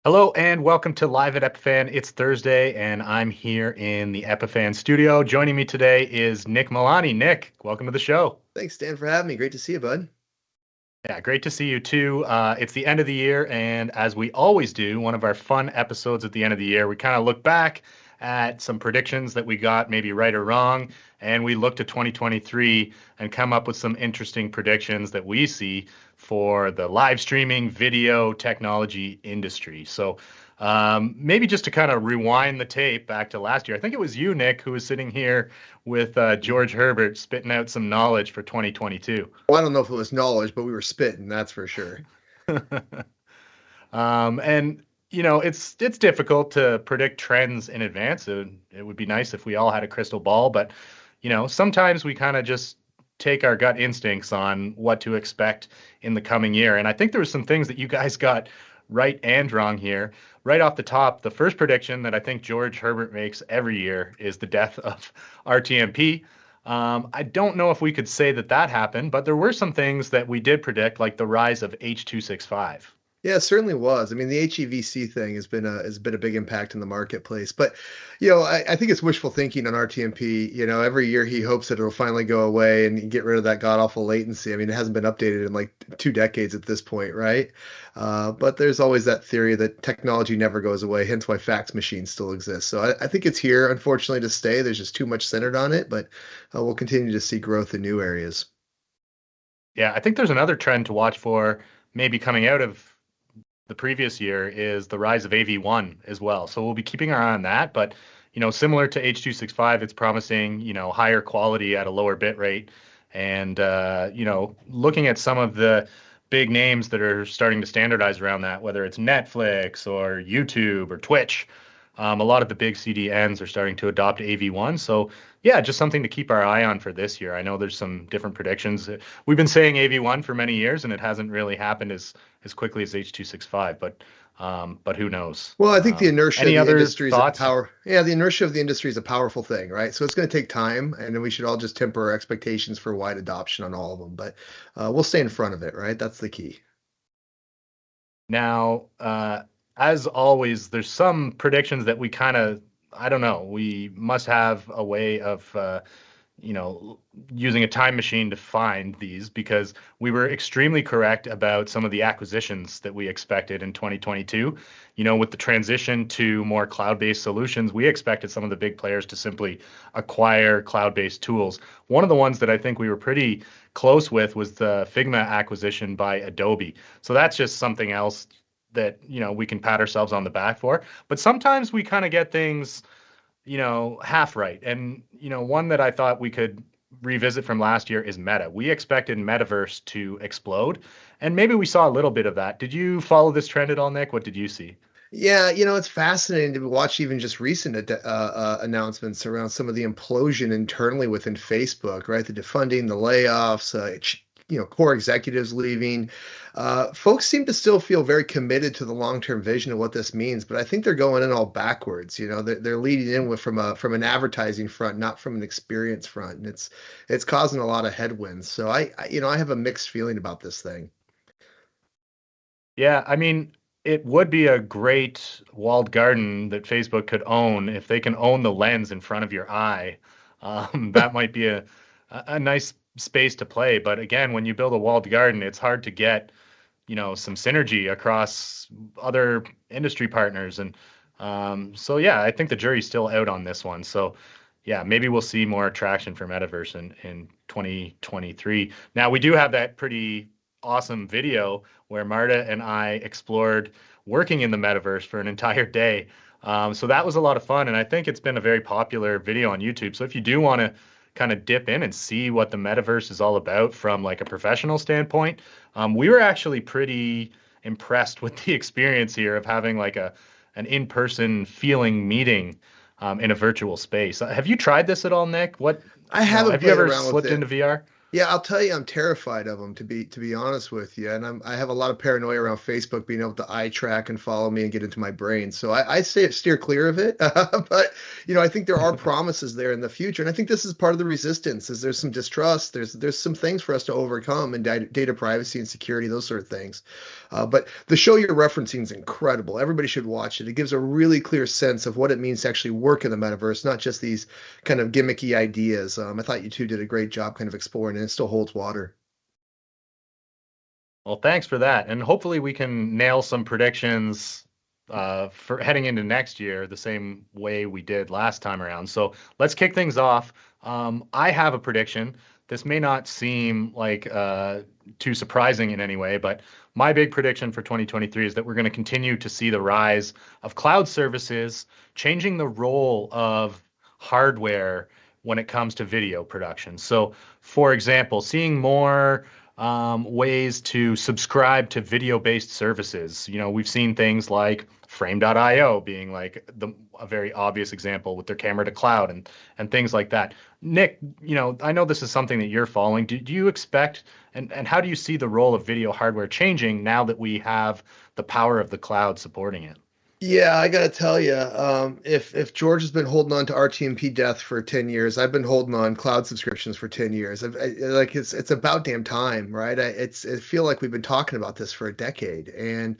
Hello and welcome to Live at Epiphan. It's Thursday and I'm here in the Epiphan studio. Joining me today is Nick Milani. Nick, welcome to the show. Thanks, Dan, for having me. Great to see you, bud. Yeah, great to see you too. It's the end of the year, and as we always do, one of our fun episodes at the end of the year, we kind of look back at some predictions that we got maybe right or wrong, and we look to 2023 and come up with some interesting predictions that we see for the live streaming video technology industry. So maybe just to kind of rewind the tape back to last year, I think it was you, Nick, who was sitting here with George Herbert spitting out some knowledge for 2022. Well, I don't know if it was knowledge, but we were spitting, that's for sure. And it's difficult to predict trends in advance. It would be nice if we all had a crystal ball, but sometimes we kind of just take our gut instincts on what to expect in the coming year. And I think there were some things that you guys got right and wrong here. Right off the top, the first prediction that I think George Herbert makes every year is the death of RTMP. I don't know if we could say that that happened, but there were some things that we did predict, like the rise of H.265. Yeah, it certainly was. I mean, the HEVC thing has been a big impact in the marketplace. But I think it's wishful thinking on RTMP. Every year he hopes that it'll finally go away and get rid of that god awful latency. I mean, it hasn't been updated in like 2 decades at this point, right? But there's always that theory that technology never goes away, hence why fax machines still exist. So I think it's here, unfortunately, to stay. There's just too much centered on it, but we'll continue to see growth in new areas. Yeah, I think there's another trend to watch for maybe coming out of the previous year is the rise of AV1 as well. So we'll be keeping our eye on that. But, similar to H.265, it's promising, higher quality at a lower bit rate. And, looking at some of the big names that are starting to standardize around that, whether it's Netflix or YouTube or Twitch, a lot of the big CDNs are starting to adopt AV1. So, yeah, just something to keep our eye on for this year. I know there's some different predictions. We've been saying AV1 for many years, and it hasn't really happened as quickly as H.265. But who knows? Well, I think the inertia of Any the other industry is a thoughts? power. Yeah, the inertia of the industry is a powerful thing, right? So it's going to take time, and then we should all just temper our expectations for wide adoption on all of them. But we'll stay in front of it, right? That's the key. Now, as always, there's some predictions that we kind of, I don't know, we must have a way of, you know, using a time machine to find these because we were extremely correct about some of the acquisitions that we expected in 2022. With the transition to more cloud-based solutions, we expected some of the big players to simply acquire cloud-based tools. One of the ones that I think we were pretty close with was the Figma acquisition by Adobe. So that's just something else that, we can pat ourselves on the back for. But sometimes we kind of get things half right. And, one that I thought we could revisit from last year is Meta. We expected Metaverse to explode, and maybe we saw a little bit of that. Did you follow this trend at all, Nick? What did you see? Yeah, it's fascinating to watch even just recent announcements around some of the implosion internally within Facebook, right? The defunding, the layoffs, core executives leaving. Folks seem to still feel very committed to the long-term vision of what this means, but I think they're going in all backwards. They're leading in with from an advertising front, not from an experience front, and it's causing a lot of headwinds. So I have a mixed feeling about this thing. Yeah, I mean, it would be a great walled garden that Facebook could own if they can own the lens in front of your eye. That might be a nice space to play. But again, when you build a walled garden, it's hard to get, some synergy across other industry partners. And so, yeah, I think the jury's still out on this one. So, yeah, maybe we'll see more traction for Metaverse in 2023. Now, we do have that pretty awesome video where Marta and I explored working in the metaverse for an entire day. So that was a lot of fun, and I think it's been a very popular video on YouTube. So if you do want to kind of dip in and see what the metaverse is all about from like a professional standpoint, we were actually pretty impressed with the experience here of having like an in-person feeling meeting in a virtual space. Have you tried this at all, Nick? I haven't Have you played ever around with slipped it. into VR? Yeah, I'll tell you, I'm terrified of them to be honest with you, and I have a lot of paranoia around Facebook being able to eye track and follow me and get into my brain. So I say steer clear of it. But I think there are promises there in the future, and I think this is part of the resistance. Is there's some distrust, there's some things for us to overcome, and data privacy and security, those sort of things. But the show you're referencing is incredible. Everybody should watch it. It gives a really clear sense of what it means to actually work in the metaverse, not just these kind of gimmicky ideas. I thought you two did a great job kind of exploring it, and it still holds water. Well, thanks for that. And hopefully we can nail some predictions for heading into next year the same way we did last time around. So let's kick things off. I have a prediction. This may not seem like too surprising in any way, but my big prediction for 2023 is that we're going to continue to see the rise of cloud services changing the role of hardware when it comes to video production. So, for example, seeing more ways to subscribe to video-based services. We've seen things like Frame.io being like a very obvious example with their camera to cloud and things like that. Nic, I know this is something that you're following. Do you expect and how do you see the role of video hardware changing now that we have the power of the cloud supporting it? Yeah, I gotta tell you, if George has been holding on to RTMP death for 10 years, I've been holding on cloud subscriptions for 10 years. Like it's about damn time, right? I feel like we've been talking about this for a decade, and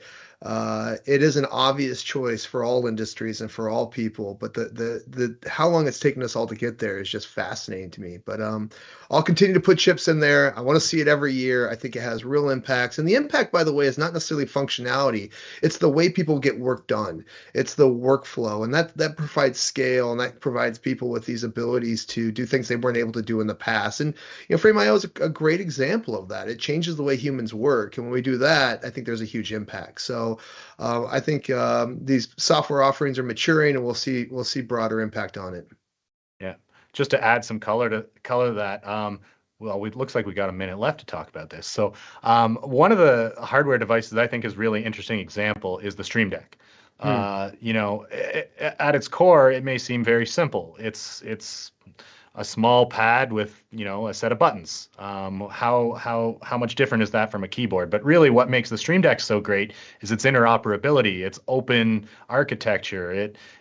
it is an obvious choice for all industries and for all people. But the how long it's taken us all to get there is just fascinating to me. But I'll continue to put chips in there. I want to see it every year. I think it has real impacts, and the impact, by the way, is not necessarily functionality. It's the way people get work done. It's the workflow, and that provides scale, and that provides people with these abilities to do things they weren't able to do in the past. And Frame.io is a great example of that. It changes the way humans work, and when we do that, I think there's a huge impact. So I think these software offerings are maturing, and we'll see broader impact on it. Yeah. Just to add some color to that, well, it looks like we got a minute left to talk about this. So, one of the hardware devices I think is really interesting example is the Stream Deck. Hmm. At its core, it may seem very simple. It's a small pad with, a set of buttons. How much different is that from a keyboard? But really, what makes the Stream Deck so great is its interoperability, its open architecture.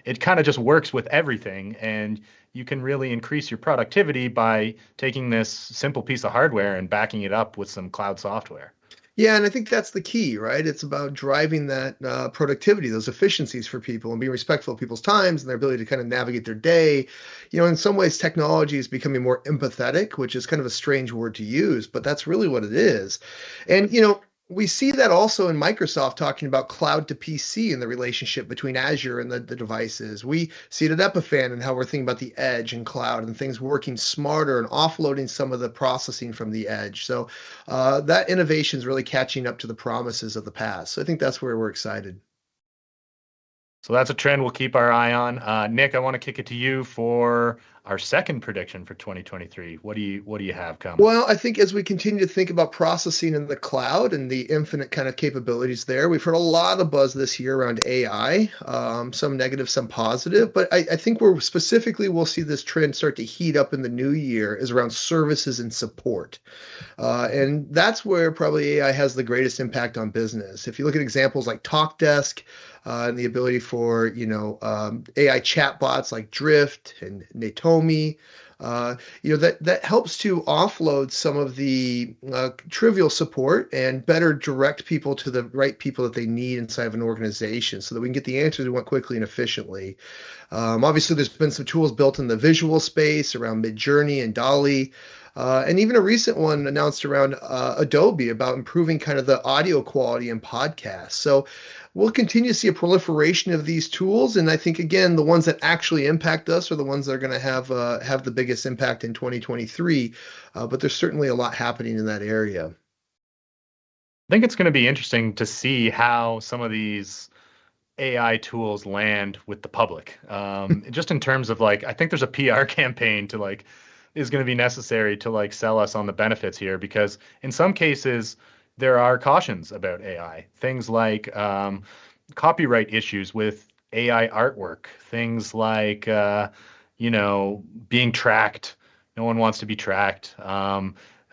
It kind of just works with everything, and you can really increase your productivity by taking this simple piece of hardware and backing it up with some cloud software. Yeah, and I think that's the key, right? It's about driving that productivity, those efficiencies for people, and being respectful of people's times and their ability to kind of navigate their day. In some ways, technology is becoming more empathetic, which is kind of a strange word to use, but that's really what it is. And we see that also in Microsoft talking about cloud to PC and the relationship between Azure and the devices. We see it at Epiphan and how we're thinking about the edge and cloud and things working smarter and offloading some of the processing from the edge. So that innovation is really catching up to the promises of the past. So I think that's where we're excited. So that's a trend we'll keep our eye on. Nic, I want to kick it to you for our second prediction for 2023. What do you have coming? Well, I think as we continue to think about processing in the cloud and the infinite kind of capabilities there, we've heard a lot of buzz this year around AI, some negative, some positive. But I think we're specifically we'll see this trend start to heat up in the new year is around services and support. And that's where probably AI has the greatest impact on business. If you look at examples like TalkDesk, and the ability for AI chatbots like Drift and Natomi. That helps to offload some of the trivial support and better direct people to the right people that they need inside of an organization so that we can get the answers we want quickly and efficiently. Obviously, there's been some tools built in the visual space around Midjourney and Dolly. And even a recent one announced around Adobe about improving kind of the audio quality in podcasts. So we'll continue to see a proliferation of these tools, and I think again the ones that actually impact us are the ones that are going to have the biggest impact in 2023. But there's certainly a lot happening in that area. I think it's going to be interesting to see how some of these AI tools land with the public. Just in terms of like, I think there's a PR campaign to like is going to be necessary to like sell us on the benefits here because in some cases there are cautions about AI. Things like copyright issues with AI artwork. Things like being tracked. No one wants to be tracked.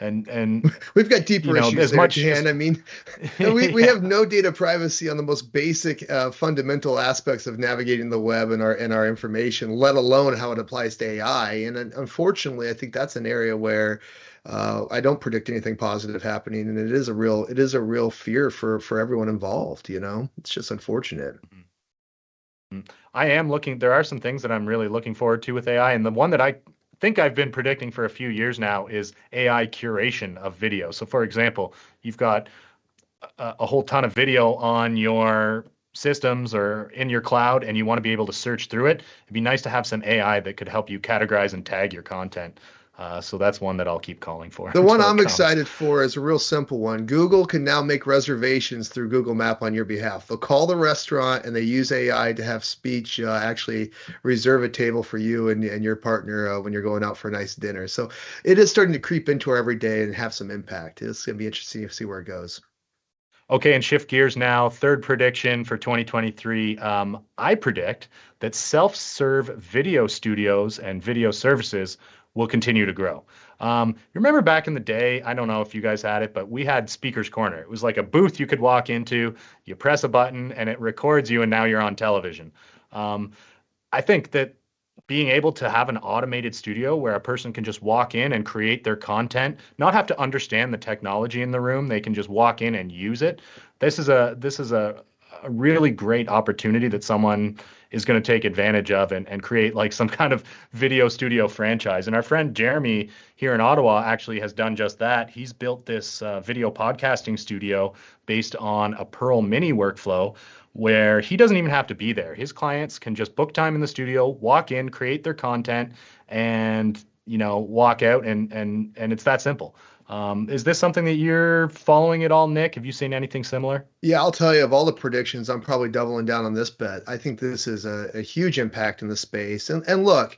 And We've got deeper issues as there, much Dan. as I mean, we yeah. have no data privacy on the most basic, fundamental aspects of navigating the web and our information, let alone how it applies to AI. And unfortunately, I think that's an area where I don't predict anything positive happening, and it is a real fear for everyone involved. It's just unfortunate. I am looking, there are some things that I'm really looking forward to with AI. And the one that I think I've been predicting for a few years now is AI curation of video. So, for example, you've got a whole ton of video on your systems or in your cloud, and you want to be able to search through it. It'd be nice to have some AI that could help you categorize and tag your content. So that's one that I'll keep calling for The one until it I'm comes. excited for is a real simple one. Google can now make reservations through Google Map on your behalf. They'll call the restaurant and they use AI to have speech actually reserve a table for you and your partner when you're going out for a nice dinner. So it is starting to creep into our everyday and have some impact. It's going to be interesting to see where it goes. Okay, and shift gears now. Third prediction for 2023. I predict that self-serve video studios and video services will continue to grow. Remember back in the day, I don't know if you guys had it, but we had Speaker's Corner. It was like a booth you could walk into, you press a button, and it records you, and now you're on television. Um, I think that being able to have an automated studio where a person can just walk in and create their content, not have to understand the technology in the room, they can just walk in and use it. This is a really great opportunity that someone is going to take advantage of and create like some kind of video studio franchise. And our friend Jeremy here in Ottawa actually has done just that. He's built this video podcasting studio based on a Pearl Mini workflow where he doesn't even have to be there. His clients can just book time in the studio, walk in, create their content, and walk out, and it's that simple. Is this something that you're following at all, Nick? Have you seen anything similar? Yeah, I'll tell you, of all the predictions, I'm probably doubling down on this bet. I think this is a huge impact in the space. And look,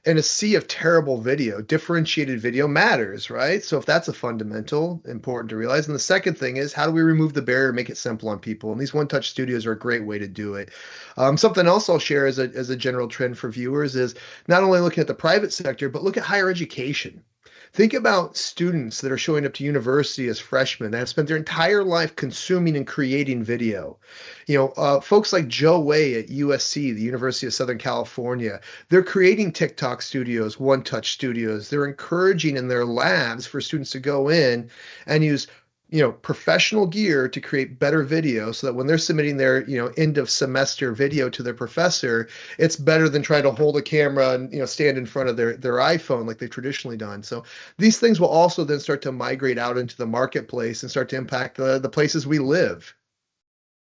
in a sea of terrible video, differentiated video matters, right? So if that's a fundamental, important to realize. And the second thing is, how do we remove the barrier, make it simple on people? And these one-touch studios are a great way to do it. Something else I'll share as a general trend for viewers is not only looking at the private sector, but look at higher education. Think about students that are showing up to university as freshmen that have spent their entire life consuming and creating video. Folks like Joe Way at USC, the University of Southern California, they're creating TikTok studios, one-touch studios. They're encouraging in their labs for students to go in and use professional gear to create better video so that when they're submitting their, end of semester video to their professor, it's better than trying to hold a camera and, stand in front of their iPhone like they've traditionally done. So these things will also then start to migrate out into the marketplace and start to impact the places we live.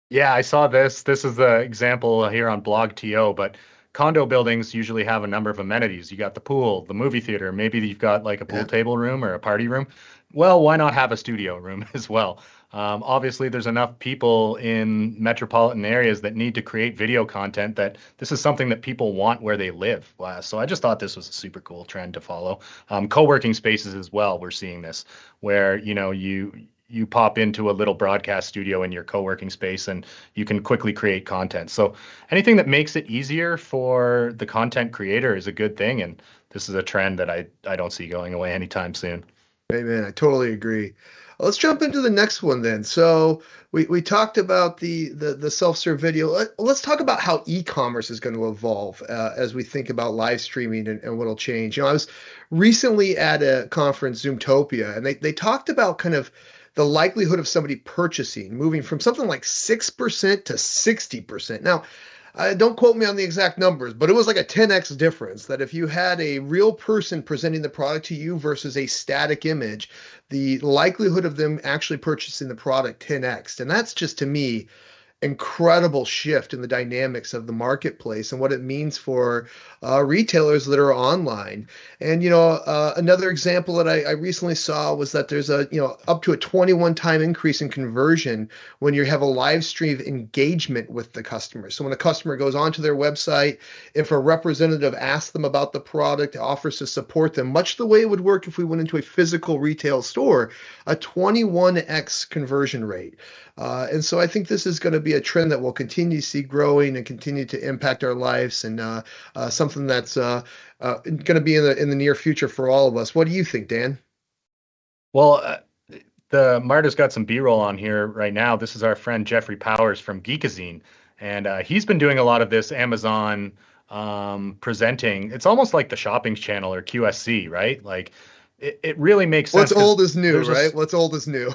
Yeah, I saw this. This is the example here on BlogTO, but condo buildings usually have a number of amenities. You got the pool, the movie theater, maybe you've got like a pool Yeah. table room or a party room. Well, why not have a studio room as well? Obviously, there's enough people in metropolitan areas that need to create video content that this is something that people want where they live. So I just thought this was a super cool trend to follow. Co-working spaces as well, we're seeing this where, you pop into a little broadcast studio in your co-working space and you can quickly create content. So anything that makes it easier for the content creator is a good thing. And this is a trend that I don't see going away anytime soon. Amen. I totally agree. Let's jump into the next one then. So we talked about the self-serve video. Let's talk about how e-commerce is going to evolve as we think about live streaming and what'll change. I was recently at a conference, Zoomtopia, and they talked about kind of the likelihood of somebody purchasing moving from something like 6% to 60%. Now, don't quote me on the exact numbers, but it was like a 10x difference that if you had a real person presenting the product to you versus a static image, the likelihood of them actually purchasing the product 10x. And that's just to me incredible shift in the dynamics of the marketplace and what it means for retailers that are online. And another example that I recently saw was that there's a up to a 21 time increase in conversion when you have a live stream engagement with the customer. So when a customer goes onto their website, if a representative asks them about the product, offers to support them, much the way it would work if we went into a physical retail store, a 21x conversion rate. And so I think this is going to be a trend that we'll continue to see growing and continue to impact our lives, and something that's going to be in the near future for all of us. What do you think, Dan? Well, the Marta's got some B-roll on here right now. This is our friend Jeffrey Powers from Geekazine, and he's been doing a lot of this Amazon presenting. It's almost like the shopping channel or QSC, right? Like it really makes What's sense because old is new, there's a right? What's old is new.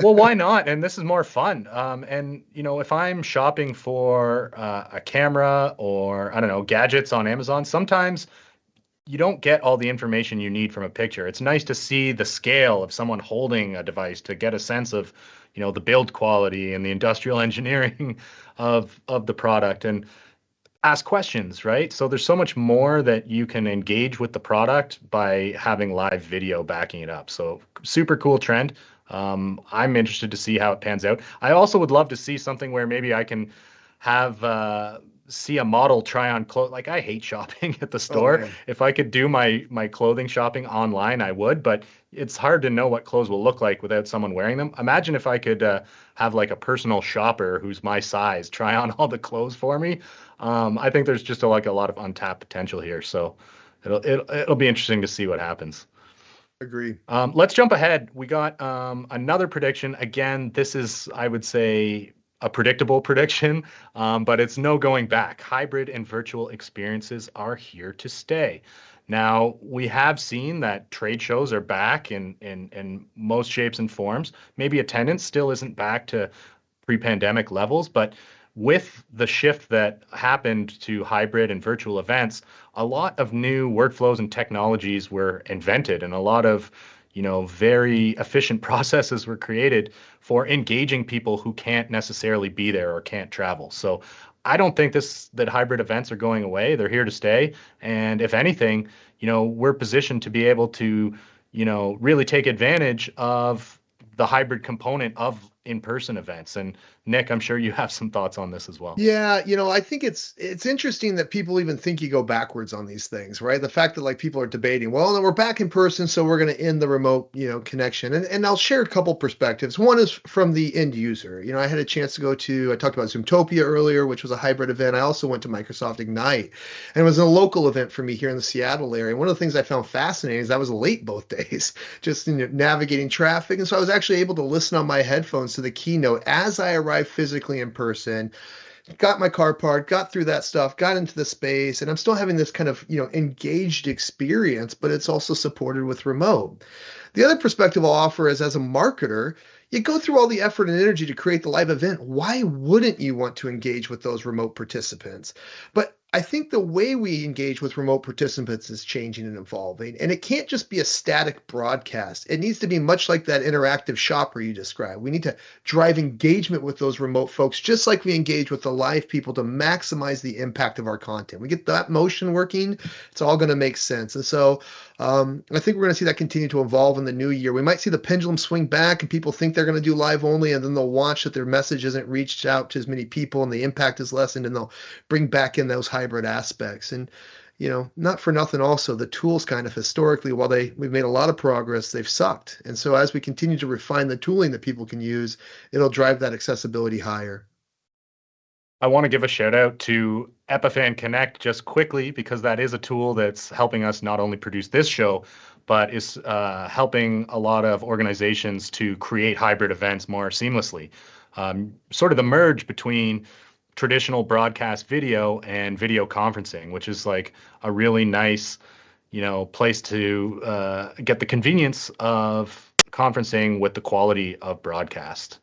well, why not? And this is more fun. And if I'm shopping for a camera or I don't know gadgets on Amazon, sometimes you don't get all the information you need from a picture. It's nice to see the scale of someone holding a device to get a sense of, the build quality and the industrial engineering of the product and ask questions, right? So there's so much more that you can engage with the product by having live video backing it up. So super cool trend. I'm interested to see how it pans out. I also would love to see something where maybe I can have see a model try on clothes. Like I hate shopping at the Oh store. man. If I could do my clothing shopping online, I would, but it's hard to know what clothes will look like without someone wearing them. Imagine if I could have like a personal shopper who's my size try on all the clothes for me. I think there's just like a lot of untapped potential here. So it'll be interesting to see what happens. Agree. Let's jump ahead. We got another prediction. Again, this is, I would say, a predictable prediction, but it's no going back. Hybrid and virtual experiences are here to stay. Now, we have seen that trade shows are back in most shapes and forms. Maybe attendance still isn't back to pre-pandemic levels, but with the shift that happened to hybrid and virtual events, a lot of new workflows and technologies were invented and a lot of, very efficient processes were created for engaging people who can't necessarily be there or can't travel. So I don't think that hybrid events are going away. They're here to stay. And if anything, we're positioned to be able to, really take advantage of the hybrid component of in-person events. And Nick, I'm sure you have some thoughts on this as well. Yeah, I think it's interesting that people even think you go backwards on these things, right? The fact that like people are debating, well, no, we're back in person, so we're going to end the remote, connection. And I'll share a couple perspectives. One is from the end user. I had a chance to I talked about Zoomtopia earlier, which was a hybrid event. I also went to Microsoft Ignite, and it was a local event for me here in the Seattle area. And one of the things I found fascinating is I was late both days, just navigating traffic. And so I was actually able to listen on my headphones to the keynote as I arrived physically in person, got my car parked, got through that stuff, got into the space, and I'm still having this kind of, engaged experience, but it's also supported with remote. The other perspective I'll offer is as a marketer, you go through all the effort and energy to create the live event. Why wouldn't you want to engage with those remote participants? But I think the way we engage with remote participants is changing and evolving. And it can't just be a static broadcast. It needs to be much like that interactive shopper you described. We need to drive engagement with those remote folks, just like we engage with the live people to maximize the impact of our content. We get that motion working, it's all going to make sense. And so I think we're going to see that continue to evolve in the new year. We might see the pendulum swing back and people think they're going to do live only, and then they'll watch that their message isn't reached out to as many people and the impact is lessened, and they'll bring back in those hybrid aspects. And not for nothing also, the tools kind of historically, while we've made a lot of progress, they've sucked. And so as we continue to refine the tooling that people can use, it'll drive that accessibility higher. I want to give a shout out to Epiphan Connect just quickly because that is a tool that's helping us not only produce this show, but is helping a lot of organizations to create hybrid events more seamlessly. Sort of the merge between traditional broadcast video and video conferencing, which is like a really nice, place to get the convenience of conferencing with the quality of broadcast.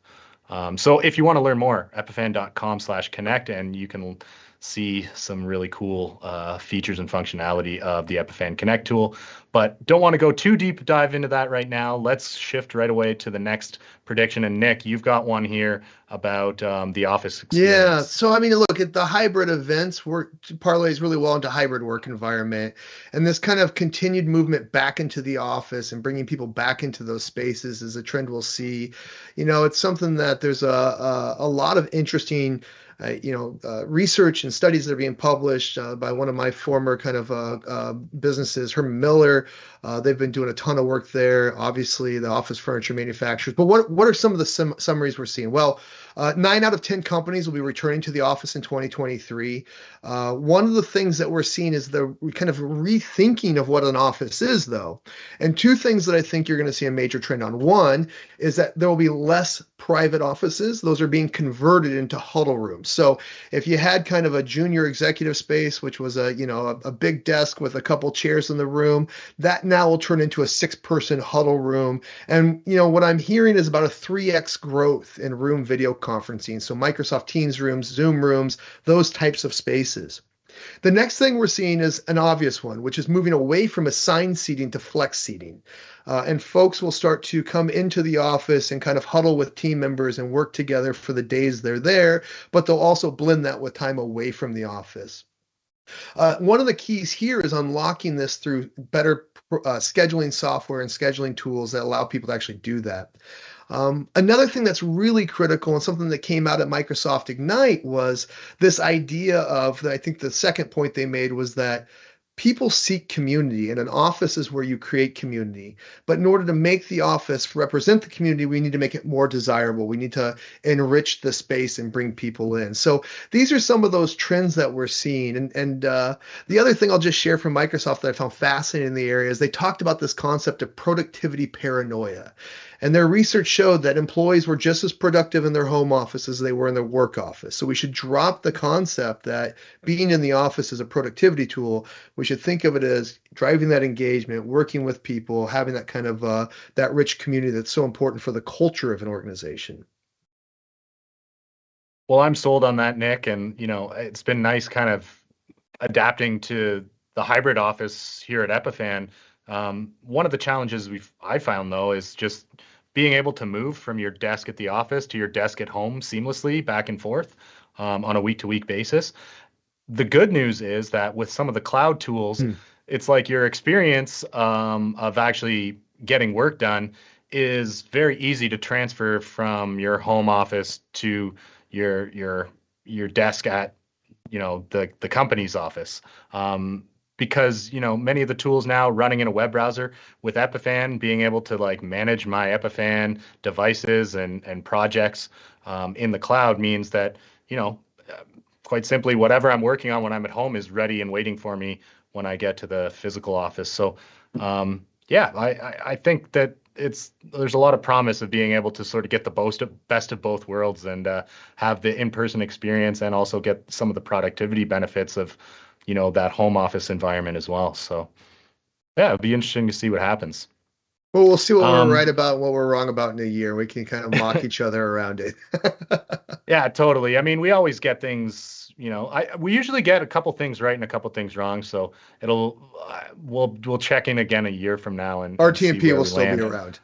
So if you want to learn more, epiphan.com/connect, and you can see some really cool features and functionality of the Epiphan Connect tool. But don't want to go too deep dive into that right now. Let's shift right away to the next prediction. And Nick, you've got one here about the office Yeah. experience. So, I mean, look at the hybrid events work parlays really well into hybrid work environment. And this kind of continued movement back into the office and bringing people back into those spaces is a trend we'll see. It's something that there's a lot of interesting research and studies that are being published by one of my former kind of businesses, Herman Miller. They've been doing a ton of work there. Obviously, the office furniture manufacturers. But what are some of the summaries we're seeing? Well, Nine out of 10 companies will be returning to the office in 2023. One of the things that we're seeing is the kind of rethinking of what an office is, though. And two things that I think you're going to see a major trend on. One is that there will be less private offices. Those are being converted into huddle rooms. So if you had kind of a junior executive space, which was a big desk with a couple chairs in the room, that now will turn into a 6-person huddle room. And what I'm hearing is about a 3x growth in room video conferencing. So Microsoft Teams rooms, Zoom rooms, those types of spaces. The next thing we're seeing is an obvious one, which is moving away from assigned seating to flex seating. And folks will start to come into the office and kind of huddle with team members and work together for the days they're there, but they'll also blend that with time away from the office. One of the keys here is unlocking this through better scheduling software and scheduling tools that allow people to actually do that. Another thing that's really critical and something that came out at Microsoft Ignite was this idea of, I think the second point they made was that people seek community, and an office is where you create community. But in order to make the office represent the community, we need to make it more desirable. We need to enrich the space and bring people in. So these are some of those trends that we're seeing. And the other thing I'll just share from Microsoft that I found fascinating in the area is they talked about this concept of productivity paranoia. And their research showed that employees were just as productive in their home office as they were in their work office. So we should drop the concept that being in the office is a productivity tool. We should think of it as driving that engagement, working with people, having that kind of that rich community that's so important for the culture of an organization. Well, I'm sold on that, Nick. And, it's been nice kind of adapting to the hybrid office here at Epiphan. One of the challenges I found, though, is just being able to move from your desk at the office to your desk at home seamlessly back and forth on a week-to-week basis. The good news is that with some of the cloud tools, it's like your experience of actually getting work done is very easy to transfer from your home office to your desk at the company's office. Because many of the tools now running in a web browser with Epiphan, being able to like manage my Epiphan devices and projects in the cloud means that quite simply whatever I'm working on when I'm at home is ready and waiting for me when I get to the physical office. So I think that there's a lot of promise of being able to sort of get the best of both worlds and have the in-person experience and also get some of the productivity benefits of that home office environment as well. So yeah, it'd be interesting to see what happens. Well, we'll see what we're right about and what we're wrong about in a year. We can kind of mock each other around it. Yeah, totally. I mean, we always get things, we usually get a couple things right and a couple things wrong. So we'll check in again a year from now and RTMP will still be around.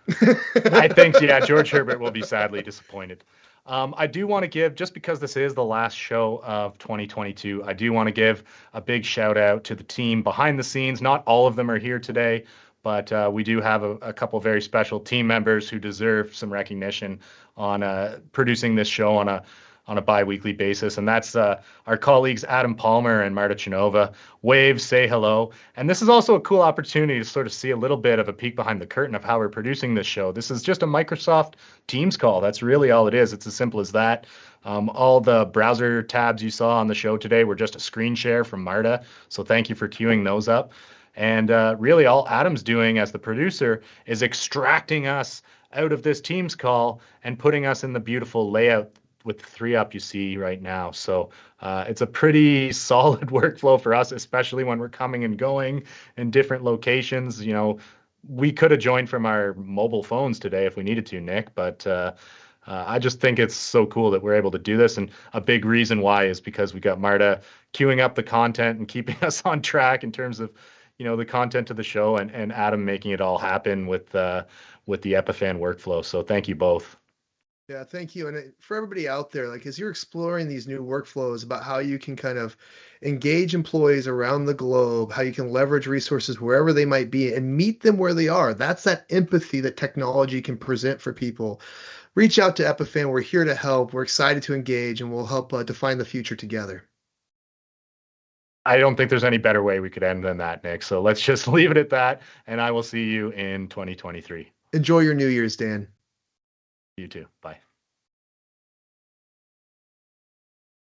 I think, yeah, George Herbert will be sadly disappointed. I do want to give, just because this is the last show of 2022, I do want to give a big shout out to the team behind the scenes. Not all of them are here today, but we do have a couple very special team members who deserve some recognition on producing this show on a bi-weekly basis. And that's our colleagues Adam Palmer and Marta Chinova. Wave, say hello. And this is also a cool opportunity to sort of see a little bit of a peek behind the curtain of how we're producing this show. This is just a Microsoft Teams call. That's really all it is. It's as simple as that. All the browser tabs you saw on the show today were just a screen share from Marta. So thank you for queuing those up. And really all Adam's doing as the producer is extracting us out of this Teams call and putting us in the beautiful layout with the 3-up you see right now. So it's a pretty solid workflow for us, especially when we're coming and going in different locations. We could have joined from our mobile phones today if we needed to, Nick, but I just think it's so cool that we're able to do this. And a big reason why is because we got Marta queuing up the content and keeping us on track in terms of the content of the show, and Adam making it all happen with the Epiphan workflow. So thank you both. Yeah, thank you. And for everybody out there, like as you're exploring these new workflows about how you can kind of engage employees around the globe, how you can leverage resources wherever they might be and meet them where they are. That's that empathy that technology can present for people. Reach out to Epiphan. We're here to help. We're excited to engage, and we'll help define the future together. I don't think there's any better way we could end than that, Nick. So let's just leave it at that, and I will see you in 2023. Enjoy your New Year's, Dan. You too. Bye.